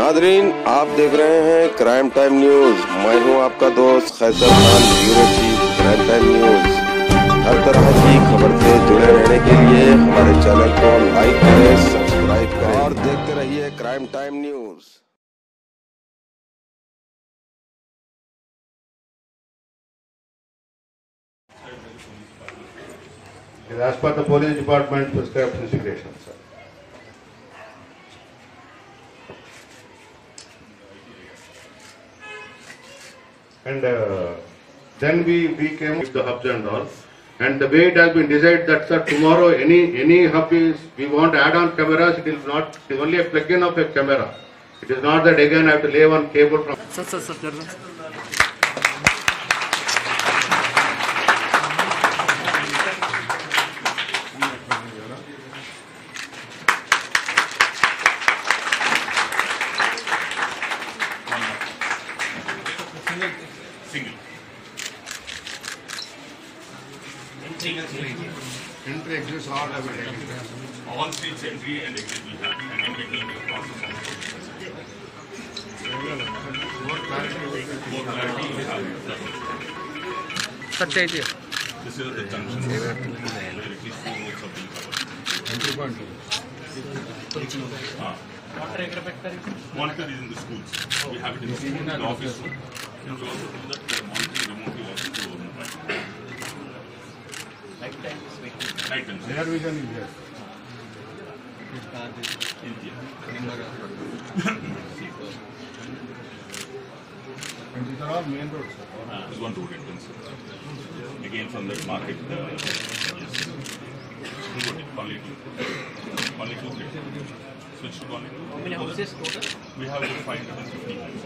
Nadreen, आप देख रहे हैं क्राइम टाइम न्यूज। मैं हूं आपका दोस्त Qaiser Khan, bureau chief crime time news. हर तरह की खबर से जुड़े रहने के लिए हमारे चैनल को लाइक करें, सब्सक्राइब करें और देखते रहिए crime time news. As per the police department prescribed investigation, sir. And then we came with the hubs and all. And the way it has been decided that, sir, tomorrow any hub is, we want add-on cameras, it is not, it is only a plug-in of a camera. It is not that again I have to lay one cable from. Sir. Single. Entry, exit, all available. All streets entry and exit we have, and then we will make a process of more clarity we have. This is the junction where at least 4 roads have been covered. Monitor is in the schools. We have it in the school, in the office. And we also do that monitoring remotely also through night times. Air vision is there. And these are all main roads, sir. This is one road entrance. Again from the market, only two places. Switch to only two. How many houses total? We have 550 homes.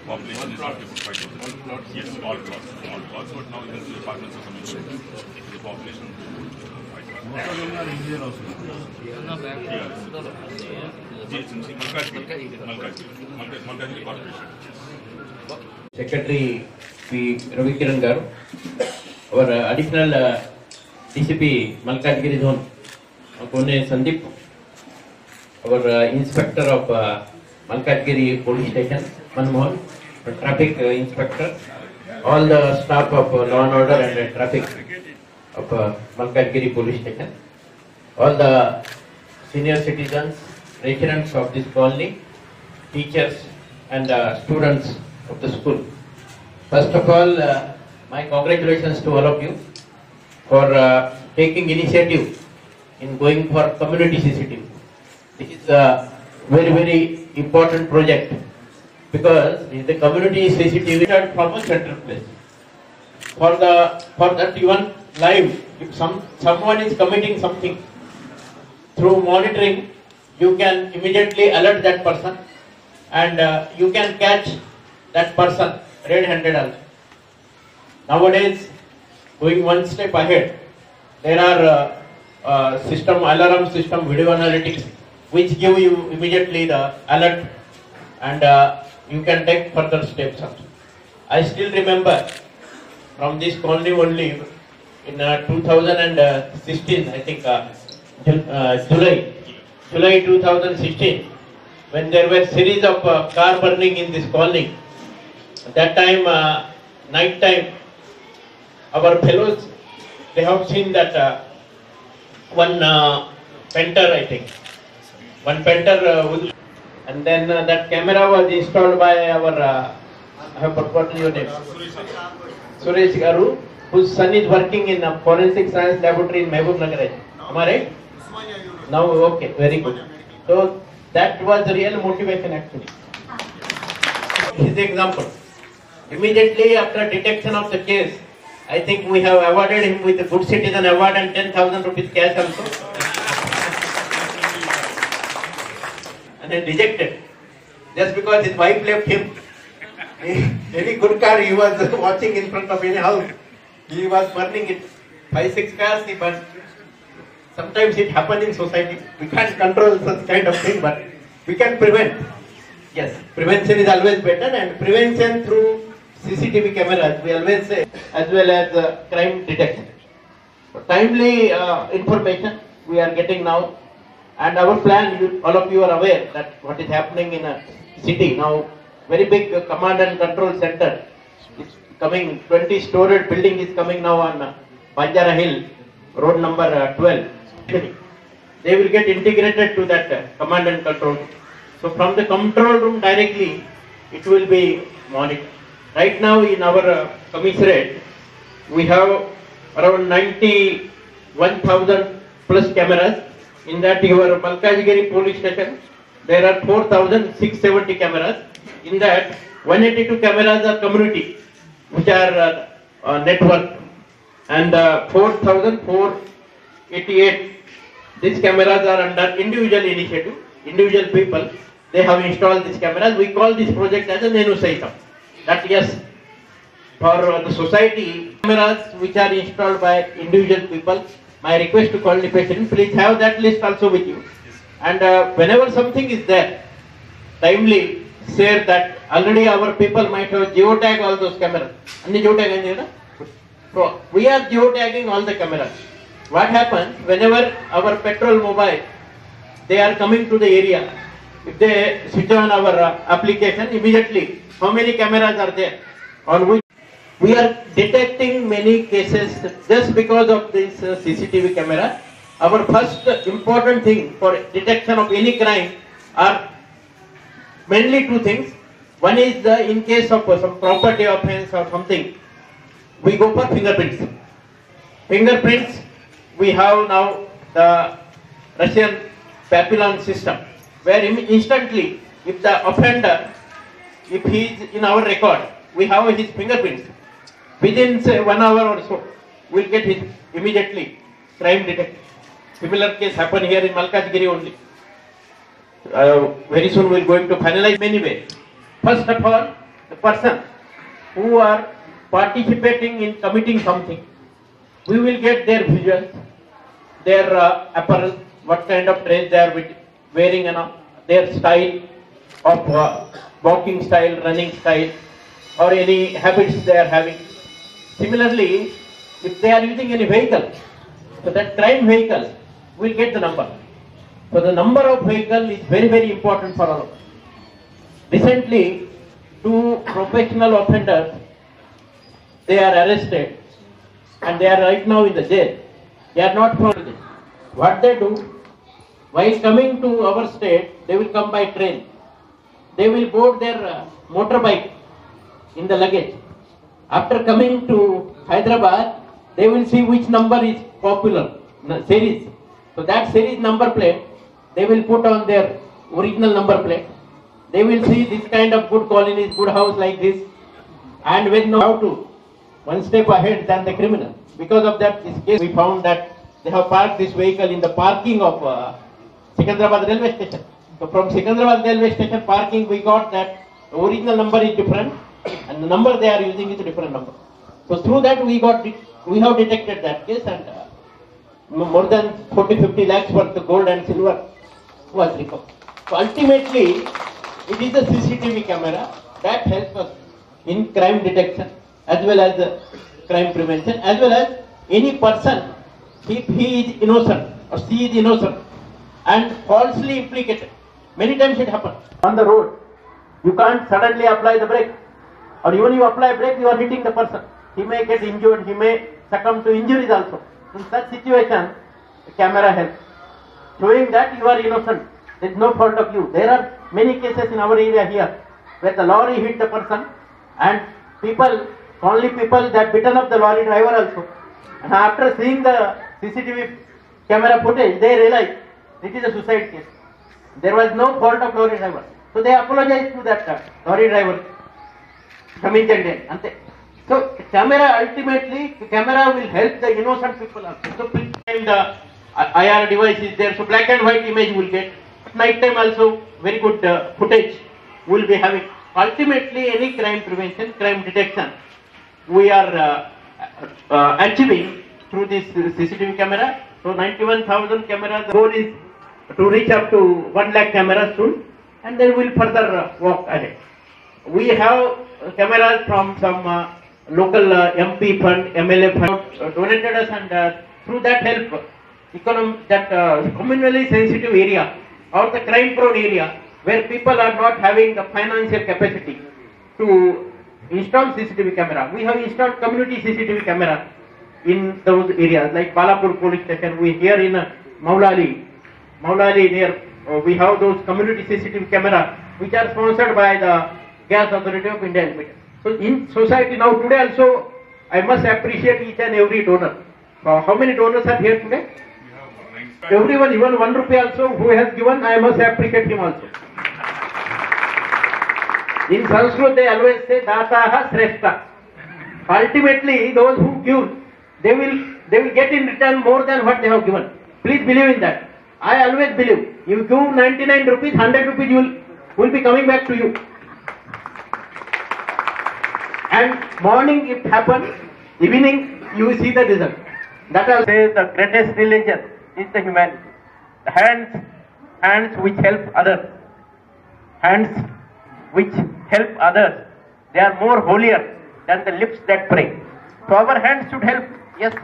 Population is 55,000. Yes, all plots, but now the apartments are coming. The population Most of them are Indian also. GHMC, Malkajgiri Corporation. Secretary P. Ravi Kiran Garu, our additional DCP Malkajgiri Zone, Pune Sandeep, our Inspector of Malkajgiri Police Station, Manmohan, Traffic Inspector, all the staff of Law and Order and Traffic of Malkajgiri Police Station, all the senior citizens, residents of this colony, teachers and students of the school. First of all, my congratulations to all of you for taking initiative in going for community CCTV. This is a very important project because the community CCTV from a central place. For that even live, if someone is committing something, through monitoring, you can immediately alert that person and you can catch that person red-handed also. Nowadays, going one step ahead, there are alarm system, video analytics, which give you immediately the alert and you can take further steps also. I still remember from this colony only in 2016, I think July 2016, when there were series of car burning in this colony. At that time, night time, our fellows, they have seen that one painter, I think, and then that camera was installed by our, I have forgotten your name, Suresh Garu, whose son is working in a forensic science laboratory in Mehboob Nagar. Am I right? Now, okay, very good. So that was the real motivation actually. His example. Immediately after detection of the case, I think we have awarded him with the Good Citizen Award and 10,000 rupees cash also. And then rejected. Just because his wife left him. Any good car he was watching in front of any house, he was burning it. 5-6 cars he burned. Sometimes it happens in society. We can't control such kind of thing, but we can prevent. Yes, prevention is always better, and prevention through CCTV cameras, we always say, as well as crime detection. Timely information we are getting now, And our plan, all of you are aware that what is happening in a city now, very big command and control center is coming, 20-storied building is coming now on Banjara Hill, road number 12. They will get integrated to that command and control. So from the control room directly, it will be monitored. Right now in our commissariat, we have around 91,000 plus cameras. In that your Malkajgiri police station, there are 4,670 cameras. In that 182 cameras are community, which are network, and 4,488 these cameras are under individual initiative, individual people. They have installed these cameras. We call this project as a Nenu Saitam. That yes, for the society, cameras which are installed by individual people. My request to Colony President, please have that list also with you. And whenever something is there, timely share that. Already our people might have geotag all those cameras. So we are geotagging all the cameras. What happens whenever our petrol mobile, they are coming to the area, if they switch on our application, immediately how many cameras are there on which we are detecting many cases just because of this CCTV camera. Our first important thing for detection of any crime are mainly two things. One is in case of some property offense or something, we go for fingerprints. Fingerprints, we have now the Russian Papillon system, where instantly, if the offender, if he is in our record, we have his fingerprints. Within say 1 hour or so, we'll get his immediately crime detected. Similar case happened here in Malkajgiri only. Very soon we're going to finalize many ways. First of all, the person who are participating in committing something, we will get their visuals, their apparel, what kind of dress they are wearing, and their style of walking style, running style, or any habits they are having. Similarly, if they are using any vehicle, so that crime vehicle will get the number. So the number of vehicle is very, very important for all of us. Recently, 2 professional offenders, they are arrested and they are right now in the jail. They are not for this. What they do, while coming to our state, they will come by train. They will board their motorbike in the luggage. After coming to Hyderabad, they will see which number is popular, series. So that series number plate, they will put on their original number plate. They will see this kind of good colonies, good house like this, and will know how to one step ahead than the criminal. Because of that, this case, we found that they have parked this vehicle in the parking of Secunderabad railway station. So from Secunderabad railway station parking, we got that the original number is different and the number they are using is a different number. So through that we have detected that case, and more than 40-50 lakhs worth of gold and silver was recovered. So ultimately, it is the CCTV camera that helps us in crime detection as well as crime prevention, as well as any person, if he is innocent or she is innocent and falsely implicated. Many times it happens on the road. You can't suddenly apply the brake, or even you apply brake, you are hitting the person. He may get injured, he may succumb to injuries also. In such situation, the camera helps, showing that you are innocent. There is no fault of you. There are many cases in our area here where the lorry hit the person, and only people that beaten up the lorry driver also. And after seeing the CCTV camera footage, they realize it is a suicide case. There was no fault of lorry driver. So they apologized to that lorry driver. So camera, ultimately, the camera will help the innocent people also. So the IR device is there, so black and white image will get. Night time also very good footage will be having. Ultimately, any crime prevention, crime detection, we are achieving through this CCTV camera. So 91,000 cameras. The goal is to reach up to 1 lakh cameras soon, and then we'll further walk ahead. We have cameras from some local MP fund, MLA fund donated us, and through that help communally sensitive area or the crime prone area where people are not having the financial capacity to install CCTV camera. We have installed community CCTV camera in those areas like Balapur police station. We here in Maulali near we have those community CCTV camera which are sponsored by the Gas Authority of India Limited. So in society now today also I must appreciate each and every donor. How many donors are here today? Everyone, even 1 rupee also who has given, I must appreciate him also. In Sanskrit they always say Dataha Shrestha. Ultimately those who give, they will get in return more than what they have given. Please believe in that. I always believe. You give 99 rupees, 100 rupees will be coming back to you. And morning it happens, evening you will see the result. That I say the greatest religion is the humanity. The hands which help others. Hands which help others. They are more holier than the lips that pray. So our hands should help. Yes,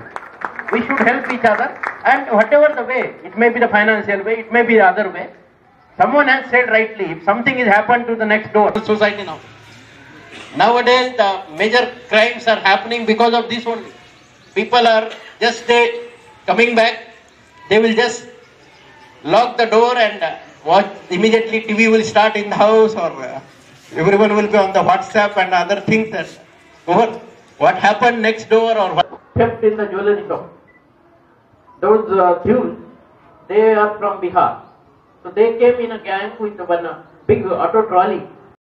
we should help each other. And whatever the way, it may be the financial way, it may be the other way. Someone has said rightly, if something has happened to the next door society now. Nowadays the major crimes are happening because of this only. People are just coming back, they will just lock the door and watch, immediately TV will start in the house or everyone will be on the WhatsApp and other things. And over what happened next door or what kept in the jewelry shop. Those thieves, they are from Bihar. So they came in a gang with one big auto trolley